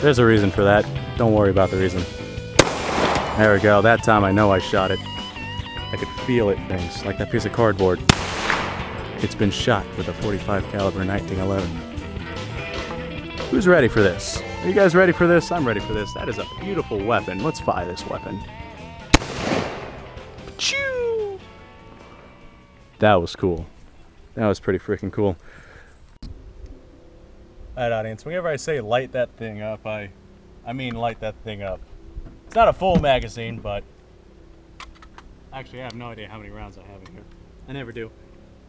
There's a reason for that. Don't worry about the reason. There we go. That time I know I shot it. I could feel it, things like that piece of cardboard. It's been shot with a .45 caliber 1911. Who's ready for this? Are you guys ready for this? I'm ready for this. That is a beautiful weapon. Let's fire this weapon. Choo! That was cool. That was pretty freaking cool. Alright, audience, whenever I say light that thing up, I mean light that thing up. It's not a full magazine, but actually I have no idea how many rounds I have in here. I never do.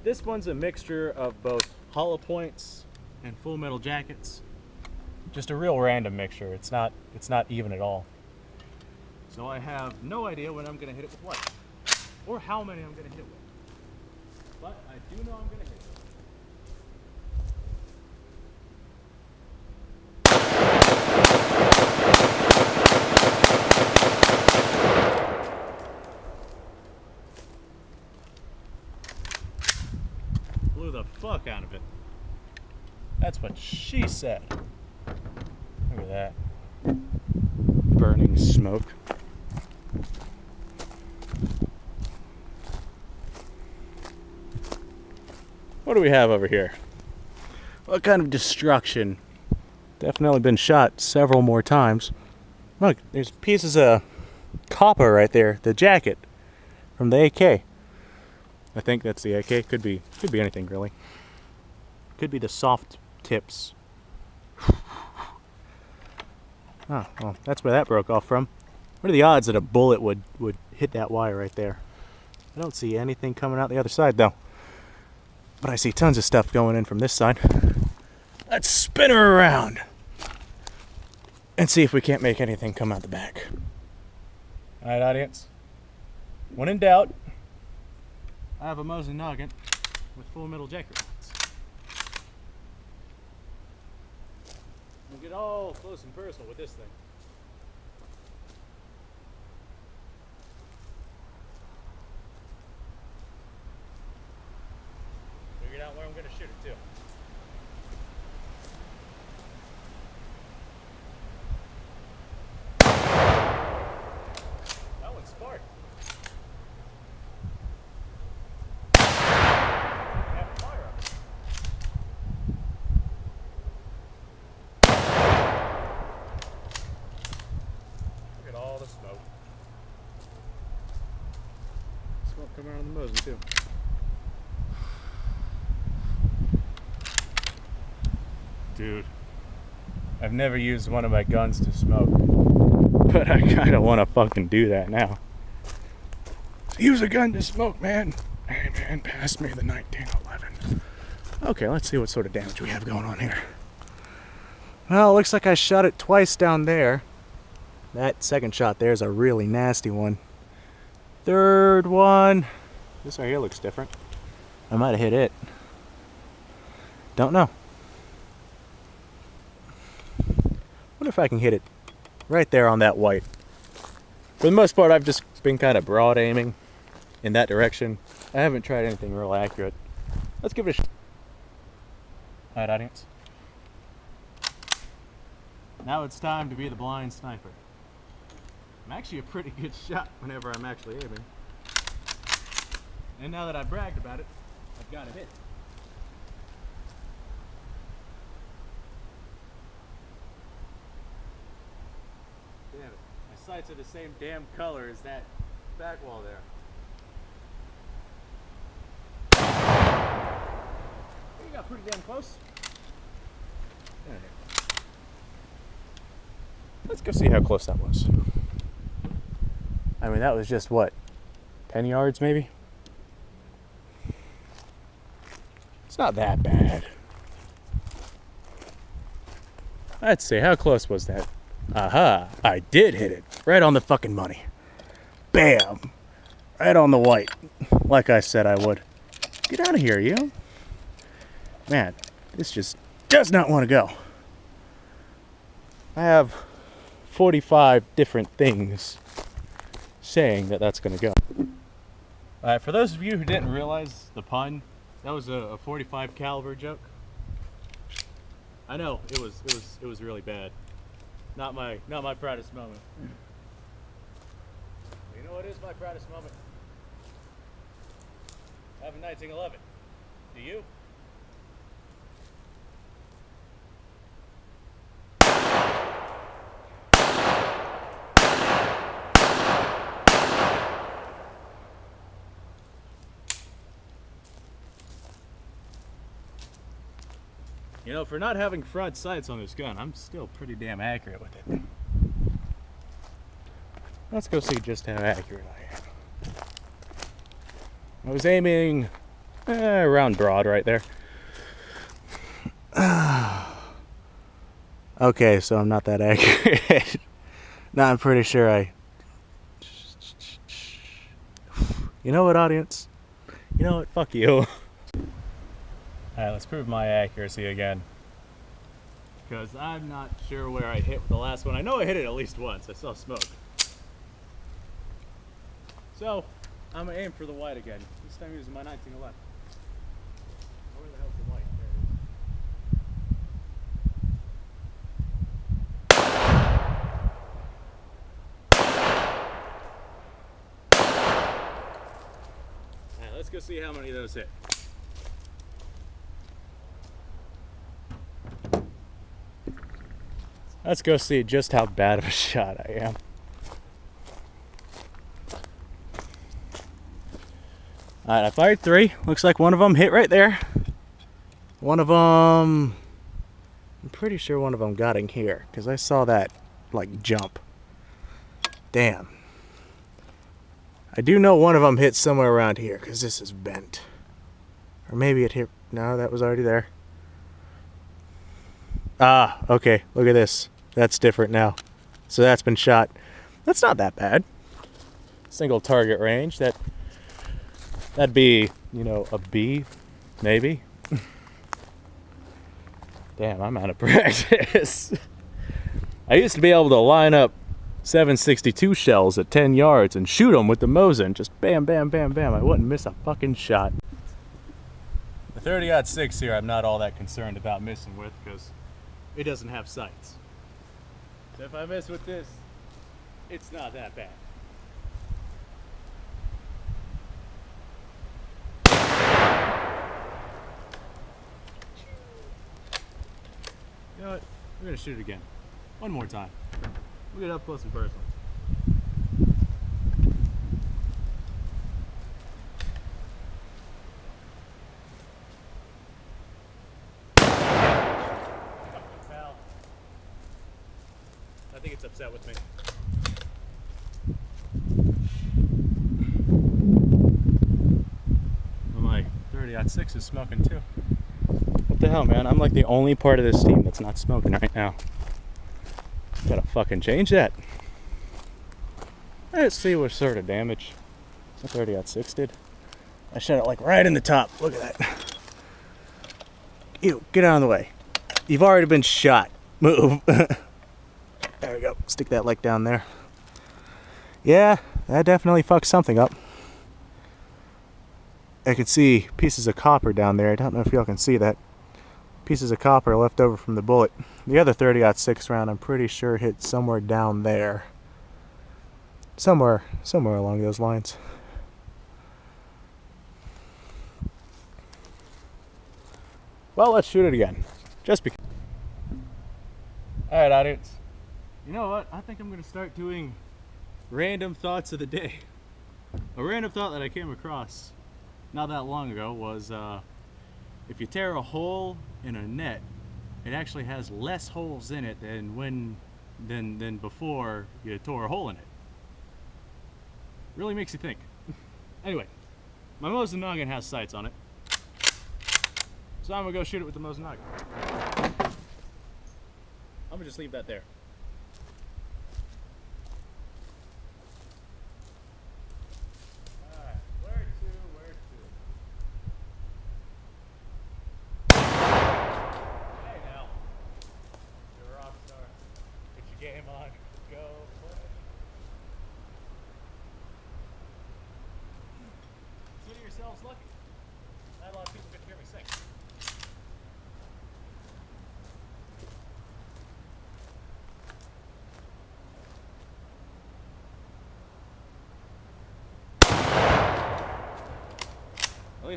This one's a mixture of both hollow points and full metal jackets. Just a real random mixture. It's not even at all. So I have no idea when I'm gonna hit it with what, or how many I'm gonna hit it with. But I do know I'm gonna hit it. Blew the fuck out of it. That's what she said. Look at that. Burning smoke. What do we have over here? What kind of destruction? Definitely been shot several more times. Look, there's pieces of copper right there. The jacket from the AK. I think that's the AK. Could be anything really. Could be the soft tips. Oh, well, that's where that broke off from. What are the odds that a bullet would hit that wire right there? I don't see anything coming out the other side though. But I see tons of stuff going in from this side. Let's spin her around and see if we can't make anything come out the back. Alright, audience. When in doubt, I have a Mosin Nugget with full metal jacket rounds. We'll get all close and personal with this thing. Figured out where I'm going to shoot it too. That one sparked. Smoke. Smoke coming out of the Mosin too. Dude, I've never used one of my guns to smoke, but I kind of want to fucking do that now. Use a gun to smoke, man. Hey man, pass me the 1911. Okay, let's see what sort of damage we have going on here. Well, it looks like I shot it twice down there. That second shot there is a really nasty one. Third one. This right here looks different. I might have hit it. Don't know. Wonder if I can hit it right there on that white. For the most part, I've just been kind of broad aiming in that direction. I haven't tried anything real accurate. Let's give it a shot. Alright, audience. Now it's time to be the blind sniper. I'm actually a pretty good shot whenever I'm actually aiming. And now that I've bragged about it, I've got it hit. Damn it. My sights are the same damn color as that back wall there. You got pretty damn close. There. Let's go see how close that was. I mean, that was just what, 10 yards maybe? It's not that bad. Let's see, how close was that? Aha, I did hit it. Right on the fucking money. Bam! Right on the white. Like I said I would. Get out of here, you. Man, this just does not want to go. I have 45 different things saying that that's going to go. Alright, for those of you who didn't realize the pun, that was a .45 caliber joke. I know, it was really bad. Not my proudest moment. You know what is my proudest moment? Having 1911. Do you? You know, for not having front sights on this gun, I'm still pretty damn accurate with it. Let's go see just how accurate I am. I was aiming around broad right there. Okay, so I'm not that accurate. No, I'm pretty sure I... You know what, audience? You know what? Fuck you. Alright, let's prove my accuracy again. Because I'm not sure where I hit with the last one. I know I hit it at least once. I saw smoke. So, I'm going to aim for the white again. This time using my 1911. Where the hell's the white? There it is. Alright, let's go see how many of those hit. Let's go see just how bad of a shot I am. Alright, I fired 3. Looks like one of them hit right there. One of them... I'm pretty sure one of them got in here, because I saw that, like, jump. Damn. I do know one of them hit somewhere around here, because this is bent. Or maybe it hit... No, that was already there. Ah, okay. Look at this. That's different now. So that's been shot. That's not that bad. Single target range. That'd be, you know, a B, maybe. Damn, I'm out of practice. I used to be able to line up 7.62 shells at 10 yards and shoot them with the Mosin. Just bam, bam, bam, bam. I wouldn't miss a fucking shot. The 30-06 here, I'm not all that concerned about missing with because it doesn't have sights. So if I mess with this, it's not that bad. You know what? We're gonna shoot it again. One more time. We'll get up close and personal. I think it's upset with me. Well, my 30-06 is smoking too. What the hell, man? I'm like the only part of this team that's not smoking right now. Gotta fucking change that. Let's see what sort of damage the 30-06 did. I shot it like right in the top. Look at that. Ew, get out of the way. You've already been shot. Move. There we go. Stick that leg down there. Yeah, that definitely fucked something up. I could see pieces of copper down there. I don't know if y'all can see that. Pieces of copper left over from the bullet. The other 30-06 round, I'm pretty sure hit somewhere down there. Somewhere along those lines. Well, let's shoot it again. Just because. Alright, audience. You know what? I think I'm going to start doing random thoughts of the day. A random thought that I came across not that long ago was if you tear a hole in a net, it actually has less holes in it than before you tore a hole in it. Really makes you think. Anyway, my Mosin noggin has sights on it, so I'm gonna go shoot it with the Mosin noggin. I'm gonna just leave that there. Game on, go play. Consider yourselves lucky. Not a lot of people get to hear me sing.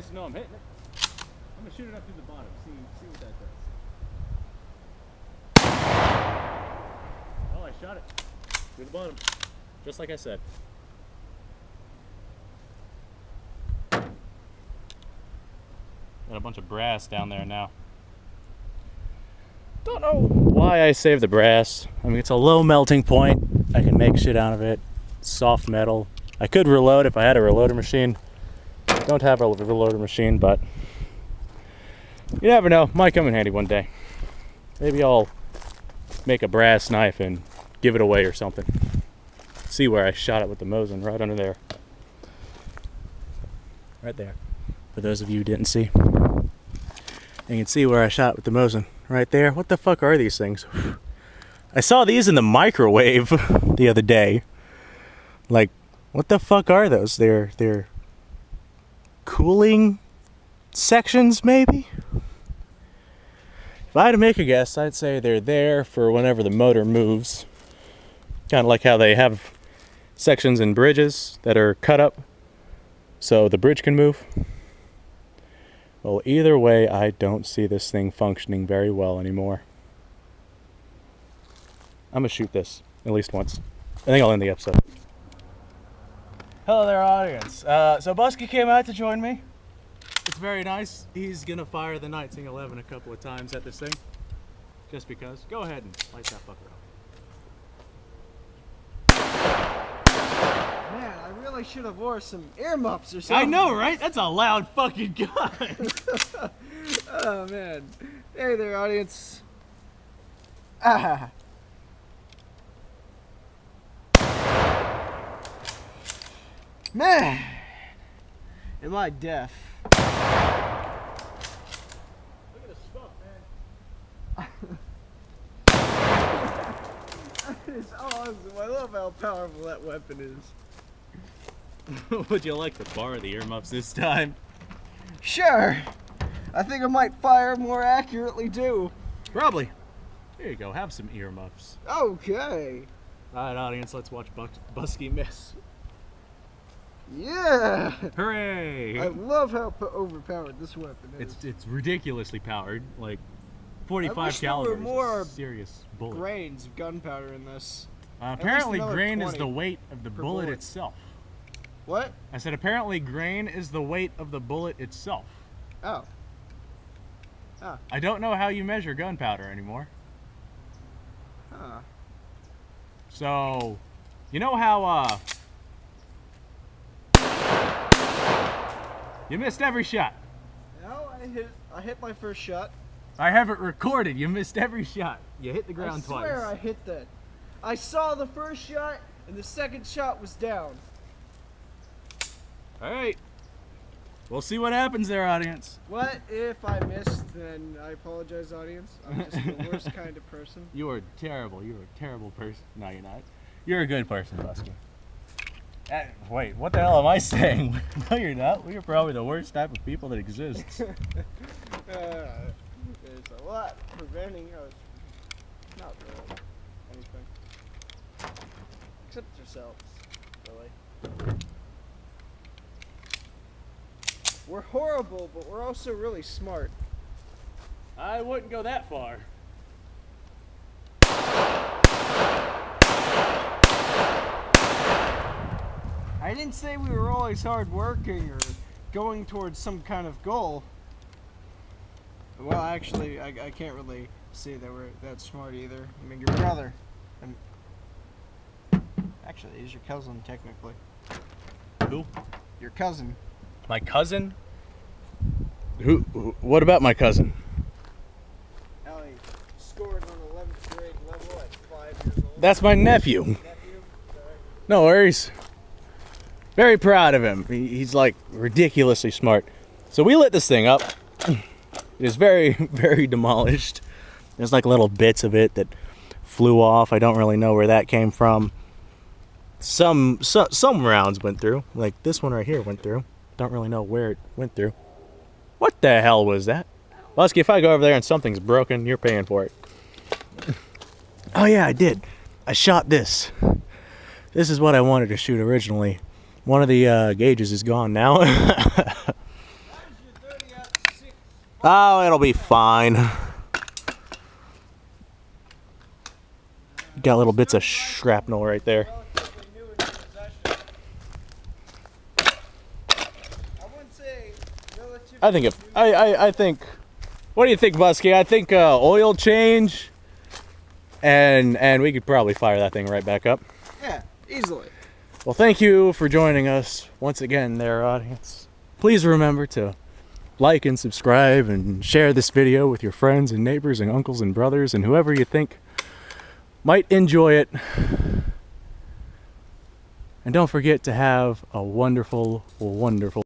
ways to know I'm hitting it. I'm gonna shoot it up through the bottom. See what that does. Oh, I shot it through the bottom, just like I said. Got a bunch of brass down there now. Don't know why I saved the brass. I mean, it's a low melting point. I can make shit out of it. Soft metal. I could reload if I had a reloader machine. Don't have a reloader machine, but you never know. Might come in handy one day. Maybe I'll make a brass knife and give it away or something. See where I shot it with the Mosin, right under there. Right there. For those of you who didn't see. You can see where I shot with the Mosin. Right there. What the fuck are these things? I saw these in the microwave the other day. Like, what the fuck are those? They're cooling sections, maybe? If I had to make a guess, I'd say they're there for whenever the motor moves. Kind of like how they have sections in bridges that are cut up so the bridge can move. Well, either way, I don't see this thing functioning very well anymore. I'm gonna shoot this at least once. I think I'll end the episode. Hello there, audience. So Busky came out to join me. It's very nice. He's gonna fire the Nighting 11 a couple of times at this thing. Just because. Go ahead and light that fucker up. Man, I really should have wore some earmuffs or something. I know, right? That's a loud fucking gun. Oh, man. Hey there, audience. Ah. Man, am I deaf? Look at the smoke, man. That is awesome. I love how powerful that weapon is. Would you like to borrow the earmuffs this time? Sure. I think I might fire more accurately, too. Probably. Here you go. Have some earmuffs. Okay. All right, audience. Let's watch Busky miss. Yeah. Hooray! I love how overpowered this weapon is. It's ridiculously powered. Like 45 I wish caliber. there were more serious bullet. grains of gunpowder in this. Apparently, another grain is 20 the weight of the per bullet bullet. itself. What? I said apparently grain is the weight of the bullet itself. Oh. I don't know how you measure gunpowder anymore. Huh. So, you know how you missed every shot. No, I hit my first shot. I have it recorded. You missed every shot. You hit the ground twice. I swear I hit that. I saw the first shot and the second shot was down. All right. We'll see what happens there, audience. What if I missed? Then I apologize, audience. I'm just the worst kind of person. You are terrible. You're a terrible person. No, you're not. You're a good person, Busky. Wait, what the hell am I saying? No, you're not. We're probably the worst type of people that exists. There's a lot preventing us. Not really anything. Except yourselves, really. We're horrible, but we're also really smart. I wouldn't go that far. I didn't say we were always hardworking or going towards some kind of goal. Well, actually, I can't really say that we're that smart either. I mean, your brother. Actually, he's your cousin, technically. Who? Your cousin. My cousin? Who? What about my cousin? How he scored on 11th grade level at 5 years old. That's my nephew. Nephew? Sorry. No worries. Very proud of him. He's like ridiculously smart. So we lit this thing up. It is very, very demolished. There's like little bits of it that flew off. I don't really know where that came from. Some rounds went through. Like this one right here went through. Don't really know where it went through. What the hell was that? Busky, if I go over there and something's broken, you're paying for it. Oh yeah, I did. I shot this. This is what I wanted to shoot originally. One of the gauges is gone now. Oh, it'll be fine. Got little bits of shrapnel right there. Relatively new in possession. I wouldn't say relatively I think new. I think. What do you think, Busky? I think oil change, and we could probably fire that thing right back up. Yeah, easily. Well, thank you for joining us once again, there, audience. Please remember to like and subscribe and share this video with your friends and neighbors and uncles and brothers and whoever you think might enjoy it. And don't forget to have a wonderful, wonderful